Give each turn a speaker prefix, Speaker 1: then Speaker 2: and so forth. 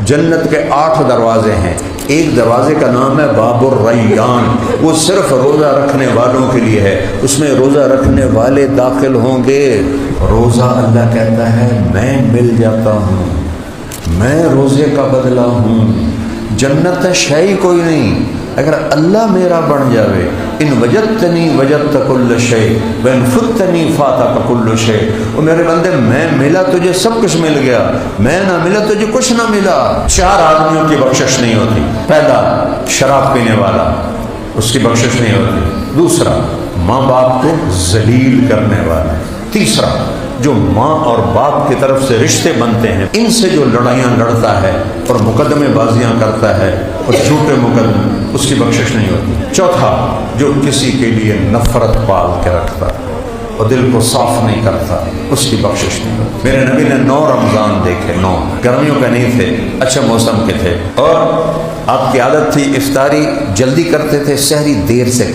Speaker 1: جنت کے 8 دروازے ہیں، ایک دروازے کا نام ہے باب الریان، وہ صرف روزہ رکھنے والوں کے لیے ہے، اس میں روزہ رکھنے والے داخل ہوں گے۔ روزہ اللہ کہتا ہے میں مل جاتا ہوں، میں روزے کا بدلہ ہوں۔ جنت شے کوئی نہیں، اگر اللہ میرا بن جاوے، ان وجدتنی وجدت کل شے وان فتنی فاتک کل شے، وہ میرے بندے میں ملا تجھے سب کچھ مل گیا، میں نہ ملا تجھے کچھ نہ ملا۔ 4 آدمیوں کی بخشش نہیں ہوتی، پہلا شراب پینے والا، اس کی بخشش نہیں ہوتی، دوسرا ماں باپ کو ذلیل کرنے والا، تیسرا جو ماں اور باپ کی طرف سے رشتے بنتے ہیں ان سے جو لڑائیاں لڑتا ہے اور مقدمے بازیاں کرتا ہے اور جھوٹے مقدمے، اس کی بخشش نہیں ہوتی، چوتھا جو کسی کے لیے نفرت پال کے رکھتا اور دل کو صاف نہیں کرتا، اس کی بخشش نہیں ہوتی۔ میرے نبی نے 9 رمضان دیکھے، 9 گرمیوں کے نہیں تھے، اچھے موسم کے تھے، اور آپ کی عادت تھی افطاری جلدی کرتے تھے، سحری دیر سے